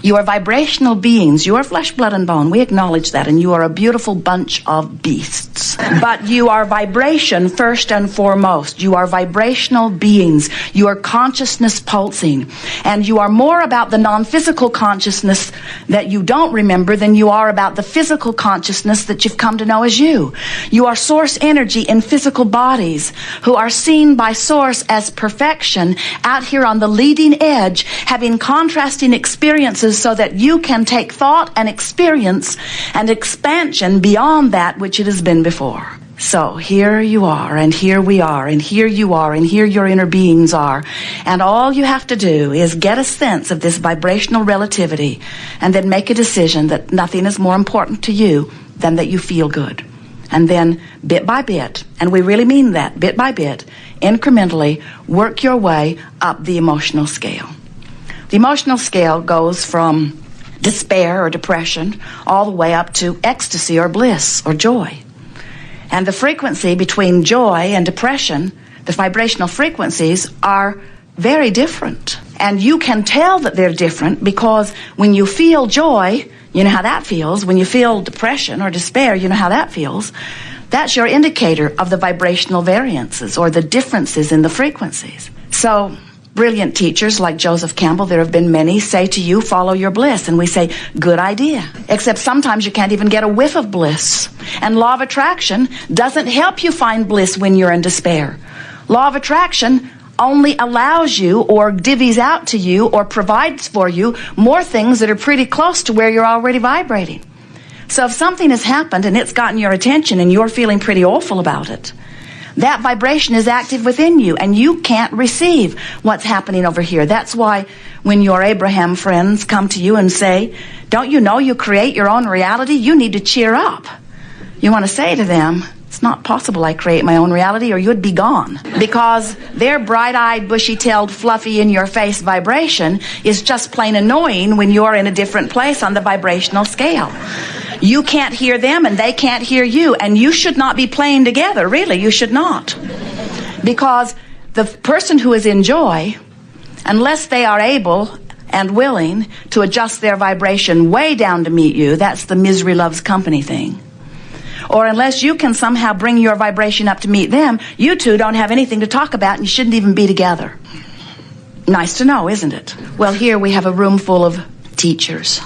You are vibrational beings. You are flesh, blood, and bone. We acknowledge that, and you are a beautiful bunch of beasts. But you are vibration first and foremost. You are vibrational beings. You are consciousness pulsing. And you are more about the non-physical consciousness that you don't remember than you are about the physical consciousness that you've come to know as you. You are source energy in physical bodies who are seen by source as perfection out here on the leading edge, having contrasting experiences so that you can take thought and experience and expansion beyond that which it has been before. So here you are, and here we are, and here you are, and here your inner beings are. And all you have to do is get a sense of this vibrational relativity and then make a decision that nothing is more important to you than that you feel good. And then bit by bit, and we really mean that, bit by bit, incrementally work your way up the emotional scale. The emotional scale goes from despair or depression all the way up to ecstasy or bliss or joy. And the frequency between joy and depression, the vibrational frequencies, are very different. And you can tell that they're different because when you feel joy, you know how that feels. When you feel depression or despair, you know how that feels. That's your indicator of the vibrational variances or the differences in the frequencies. So brilliant teachers like Joseph Campbell, there have been many, say to you, follow your bliss. And we say, good idea. Except sometimes you can't even get a whiff of bliss. And law of attraction doesn't help you find bliss when you're in despair. Law of attraction only allows you or divvies out to you or provides for you more things that are pretty close to where you're already vibrating. So if something has happened and it's gotten your attention and you're feeling pretty awful about it, that vibration is active within you and you can't receive what's happening over here. That's why when your Abraham friends come to you and say, don't you know you create your own reality? You need to cheer up. You want to say to them, it's not possible I create my own reality or you'd be gone. Because their bright-eyed, bushy-tailed, fluffy, in-your-face vibration is just plain annoying when you're in a different place on the vibrational scale. You can't hear them and they can't hear you, and you should not be playing together, really, you should not. Because the person who is in joy, unless they are able and willing to adjust their vibration way down to meet you, that's the misery loves company thing. Or unless you can somehow bring your vibration up to meet them, you two don't have anything to talk about and you shouldn't even be together. Nice to know, isn't it? Well, here we have a room full of teachers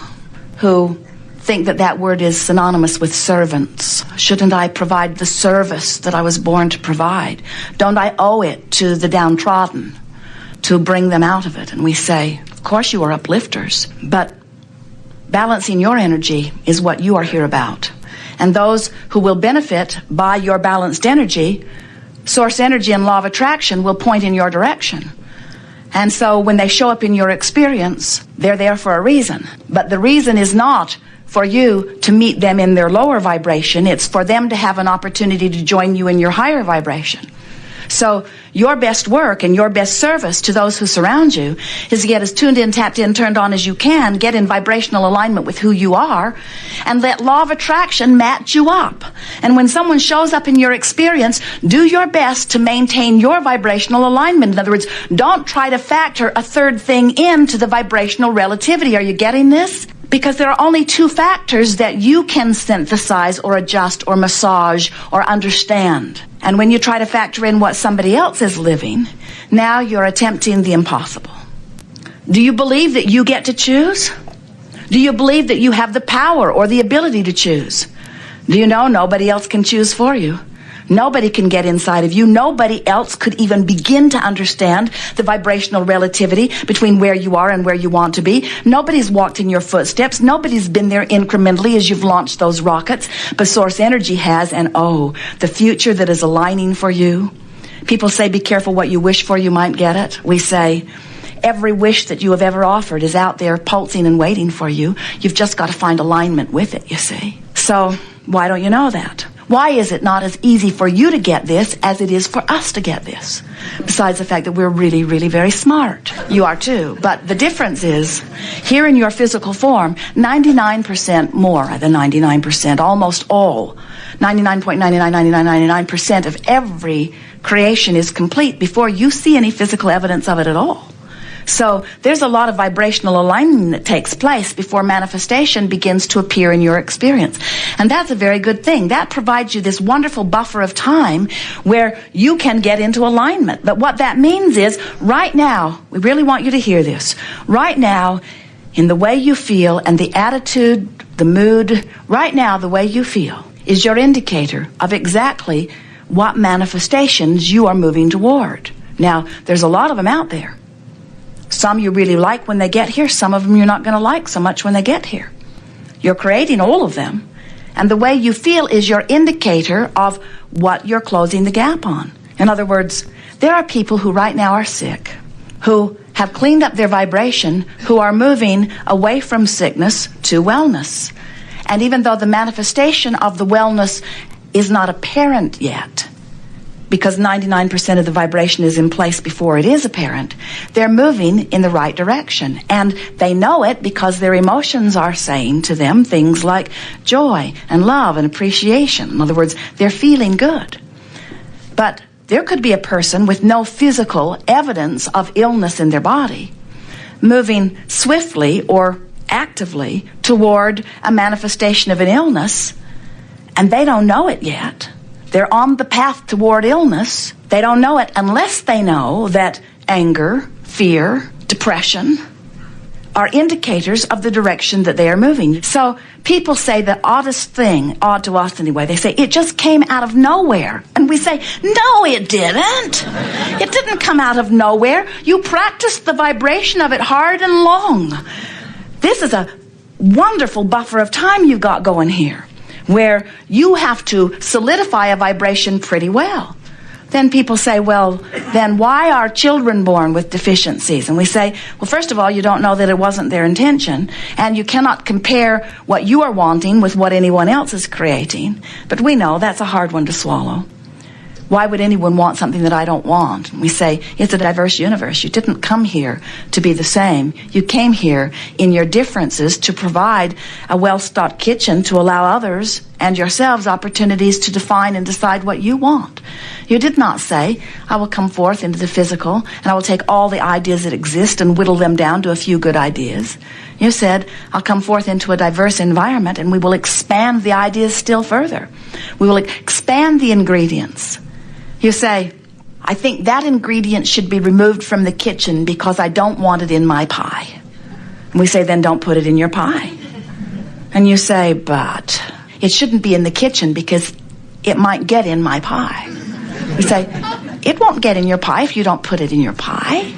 who think that that word is synonymous with servants. Shouldn't I provide the service that I was born to provide? Don't I owe it to the downtrodden to bring them out of it? And we say, of course you are uplifters, but balancing your energy is what you are here about. And those who will benefit by your balanced energy, source energy and law of attraction will point in your direction. And so when they show up in your experience, they're there for a reason. But the reason is not for you to meet them in their lower vibration. It's for them to have an opportunity to join you in your higher vibration. So your best work and your best service to those who surround you is to get as tuned in, tapped in, turned on as you can, get in vibrational alignment with who you are, and let law of attraction match you up. And when someone shows up in your experience, do your best to maintain your vibrational alignment. In other words, don't try to factor a third thing into the vibrational relativity. Are you getting this? Because there are only two factors that you can synthesize or adjust or massage or understand. And when you try to factor in what somebody else is living, now you're attempting the impossible. Do you believe that you get to choose? Do you believe that you have the power or the ability to choose? Do you know nobody else can choose for you? Nobody can get inside of you. Nobody else could even begin to understand the vibrational relativity between where you are and where you want to be. Nobody's walked in your footsteps. Nobody's been there incrementally as you've launched those rockets. But source energy has, and oh, the future that is aligning for you. People say, be careful what you wish for, you might get it. We say, every wish that you have ever offered is out there pulsing and waiting for you. You've just got to find alignment with it, you see. So why don't you know that? Why is it not as easy for you to get this as it is for us to get this? Besides the fact that we're really, really very smart. You are too. But the difference is, here in your physical form, 99% more than 99%, almost all, 99.999999% of every creation is complete before you see any physical evidence of it at all. So there's a lot of vibrational alignment that takes place before manifestation begins to appear in your experience. And that's a very good thing. That provides you this wonderful buffer of time where you can get into alignment. But what that means is, right now, we really want you to hear this. Right now, in the way you feel and the attitude, the mood, right now, the way you feel is your indicator of exactly what manifestations you are moving toward. Now, there's a lot of them out there. Some you really like when they get here. Some of them you're not going to like so much when they get here. You're creating all of them. And the way you feel is your indicator of what you're closing the gap on. In other words, there are people who right now are sick, who have cleaned up their vibration, who are moving away from sickness to wellness. And even though the manifestation of the wellness is not apparent yet, because 99% of the vibration is in place before it is apparent, they're moving in the right direction. And they know it because their emotions are saying to them things like joy and love and appreciation. In other words, they're feeling good. But there could be a person with no physical evidence of illness in their body moving swiftly or actively toward a manifestation of an illness, and they don't know it yet. They're on the path toward illness. They don't know it unless they know that anger, fear, depression are indicators of the direction that they are moving. So people say the oddest thing, odd to us anyway, they say, it just came out of nowhere. And we say, no, it didn't. It didn't come out of nowhere. You practiced the vibration of it hard and long. This is a wonderful buffer of time you've got going here, where you have to solidify a vibration pretty well. Then people say, well, then why are children born with deficiencies? And we say, well, first of all, you don't know that it wasn't their intention, and you cannot compare what you are wanting with what anyone else is creating. But we know that's a hard one to swallow. Why would anyone want something that I don't want? And we say, it's a diverse universe. You didn't come here to be the same. You came here in your differences to provide a well-stocked kitchen to allow others and yourselves opportunities to define and decide what you want. You did not say, I will come forth into the physical and I will take all the ideas that exist and whittle them down to a few good ideas. You said, I'll come forth into a diverse environment and we will expand the ideas still further. We will expand the ingredients. You say, I think that ingredient should be removed from the kitchen because I don't want it in my pie. And we say, then don't put it in your pie. And you say, but it shouldn't be in the kitchen because it might get in my pie. We say, it won't get in your pie if you don't put it in your pie.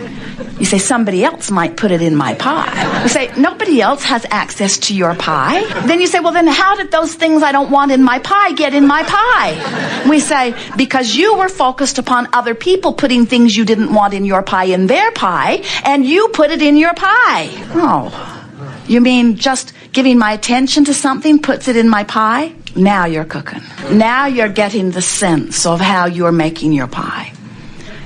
You say, somebody else might put it in my pie. You say, nobody else has access to your pie. Then you say, well, then how did those things I don't want in my pie get in my pie? We say, because you were focused upon other people putting things you didn't want in your pie in their pie, and you put it in your pie. Oh, you mean just giving my attention to something puts it in my pie? Now you're cooking. Now you're getting the sense of how you're making your pie.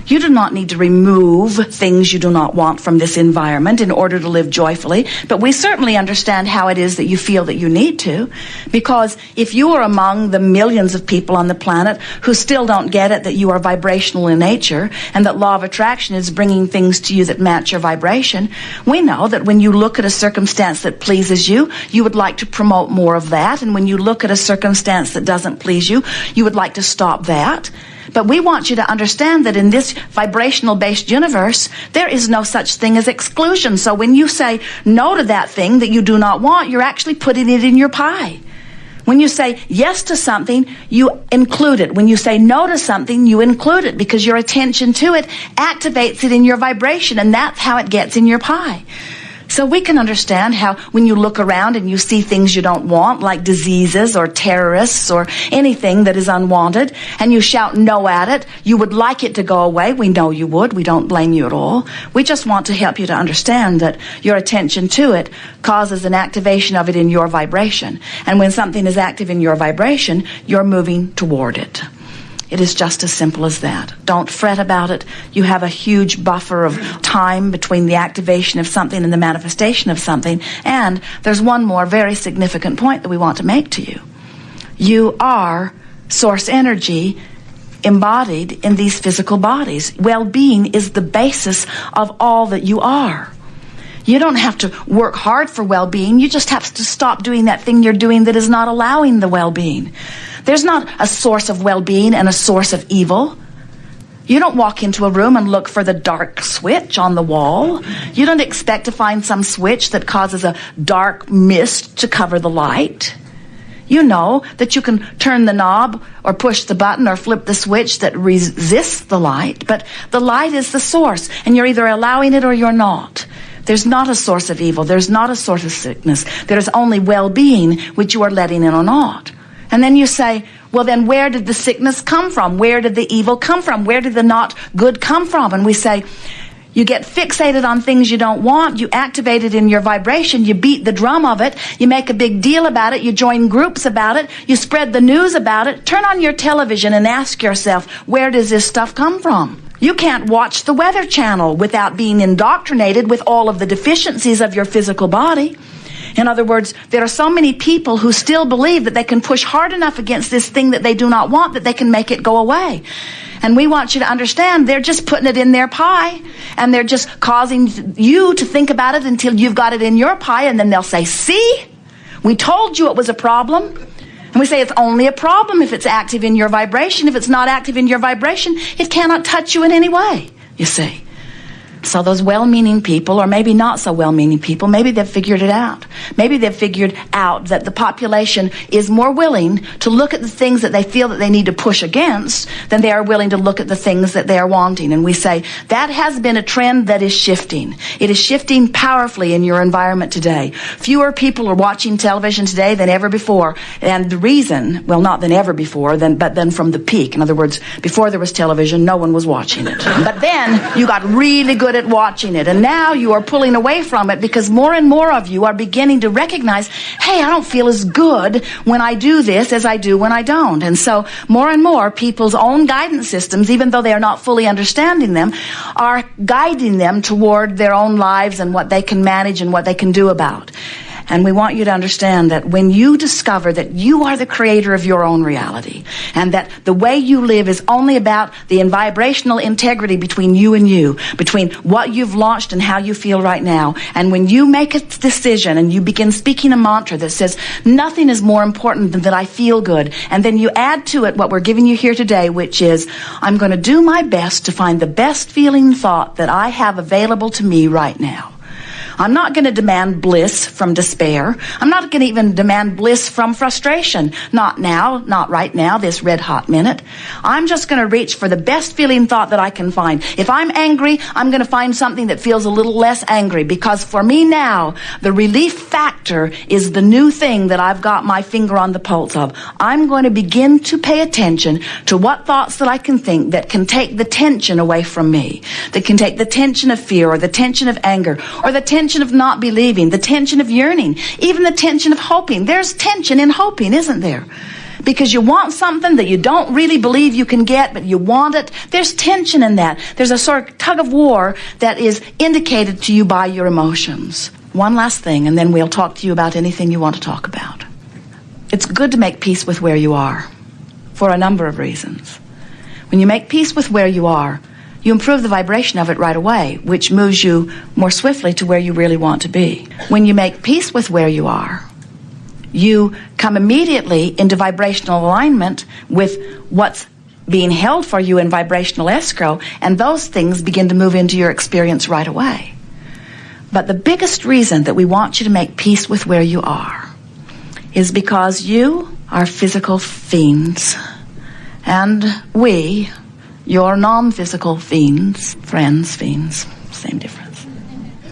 You do not need to remove things you do not want from this environment in order to live joyfully, but we certainly understand how it is that you feel that you need to, because if you are among the millions of people on the planet who still don't get it that you are vibrational in nature and that law of attraction is bringing things to you that match your vibration, we know that when you look at a circumstance that pleases you, you would like to promote more of that, and when you look at a circumstance that doesn't please you, you would like to stop that. But we want you to understand that in this vibrational-based universe, there is no such thing as exclusion. So when you say no to that thing that you do not want, you're actually putting it in your pie. When you say yes to something, you include it. When you say no to something, you include it because your attention to it activates it in your vibration, and that's how it gets in your pie. So we can understand how when you look around and you see things you don't want, like diseases or terrorists or anything that is unwanted, and you shout no at it, you would like it to go away. We know you would. We don't blame you at all. We just want to help you to understand that your attention to it causes an activation of it in your vibration. And when something is active in your vibration, you're moving toward it. It is just as simple as that. Don't fret about it. You have a huge buffer of time between the activation of something and the manifestation of something. And there's one more very significant point that we want to make to you. You are source energy embodied in these physical bodies. Well-being is the basis of all that you are. You don't have to work hard for well-being. You just have to stop doing that thing you're doing that is not allowing the well-being. There's not a source of well-being and a source of evil. You don't walk into a room and look for the dark switch on the wall. You don't expect to find some switch that causes a dark mist to cover the light. You know that you can turn the knob or push the button or flip the switch that resists the light, but the light is the source, and you're either allowing it or you're not. There's not a source of evil. There's not a source of sickness. There's only well-being, which you are letting in or not. And then you say, well, then where did the sickness come from? Where did the evil come from? Where did the not good come from? And we say, you get fixated on things you don't want. You activate it in your vibration. You beat the drum of it. You make a big deal about it. You join groups about it. You spread the news about it. Turn on your television and ask yourself, where does this stuff come from? You can't watch the Weather Channel without being indoctrinated with all of the deficiencies of your physical body. In other words, there are so many people who still believe that they can push hard enough against this thing that they do not want that they can make it go away. And we want you to understand they're just putting it in their pie, and they're just causing you to think about it until you've got it in your pie, and then they'll say, see, we told you it was a problem. And we say it's only a problem if it's active in your vibration. If it's not active in your vibration, it cannot touch you in any way, you see. So those well-meaning people, or maybe not so well-meaning people, maybe they've figured it out. Maybe they've figured out that the population is more willing to look at the things that they feel that they need to push against than they are willing to look at the things that they are wanting. And we say that has been a trend that is shifting. It is shifting powerfully in your environment today. Fewer people are watching television today than ever before. And the reason, well, not than ever before, but then from the peak. In other words, before there was television, no one was watching it. But then you got really good at watching it, and now you are pulling away from it because more and more of you are beginning to recognize, hey, I don't feel as good when I do this as I do when I don't. And so more and more people's own guidance systems, even though they are not fully understanding them, are guiding them toward their own lives and what they can manage and what they can do about. And we want you to understand that when you discover that you are the creator of your own reality, and that the way you live is only about the vibrational integrity between you and you, between what you've launched and how you feel right now, and when you make a decision and you begin speaking a mantra that says, nothing is more important than that I feel good, and then you add to it what we're giving you here today, which is, I'm going to do my best to find the best feeling thought that I have available to me right now. I'm not going to demand bliss from despair. I'm not going to even demand bliss from frustration. Not now, not right now, this red hot minute. I'm just going to reach for the best feeling thought that I can find. If I'm angry, I'm going to find something that feels a little less angry, because for me now, the relief factor is the new thing that I've got my finger on the pulse of. I'm going to begin to pay attention to what thoughts that I can think that can take the tension away from me, that can take the tension of fear or the tension of anger or the tension of not believing, the tension of yearning, even the tension of hoping. There's tension in hoping, isn't there? Because you want something that you don't really believe you can get, but you want it. There's tension in that. There's a sort of tug of war that is indicated to you by your emotions. One last thing, and then we'll talk to you about anything you want to talk about. It's good to make peace with where you are for a number of reasons. When you make peace with where you are, you improve the vibration of it right away, which moves you more swiftly to where you really want to be. When you make peace with where you are, you come immediately into vibrational alignment with what's being held for you in vibrational escrow, and those things begin to move into your experience right away. But the biggest reason that we want you to make peace with where you are is because you are physical fiends, and we, your non-physical fiends, friends, fiends, same difference,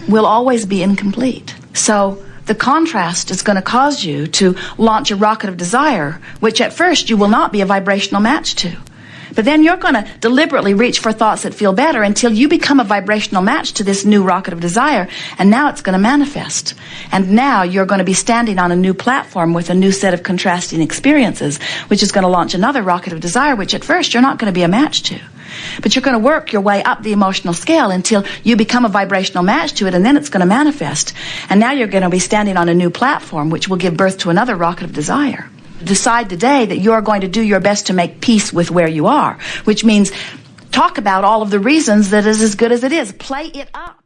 will always be incomplete. So the contrast is going to cause you to launch a rocket of desire, which at first you will not be a vibrational match to. But then you're going to deliberately reach for thoughts that feel better until you become a vibrational match to this new rocket of desire, and now it's going to manifest. And now you're going to be standing on a new platform with a new set of contrasting experiences, which is going to launch another rocket of desire, which at first you're not going to be a match to. But you're going to work your way up the emotional scale until you become a vibrational match to it, and then it's going to manifest. And now you're going to be standing on a new platform, which will give birth to another rocket of desire. decide today that you're going to do your best to make peace with where you are, which means talk about all of the reasons that is as good as it is. Play it up.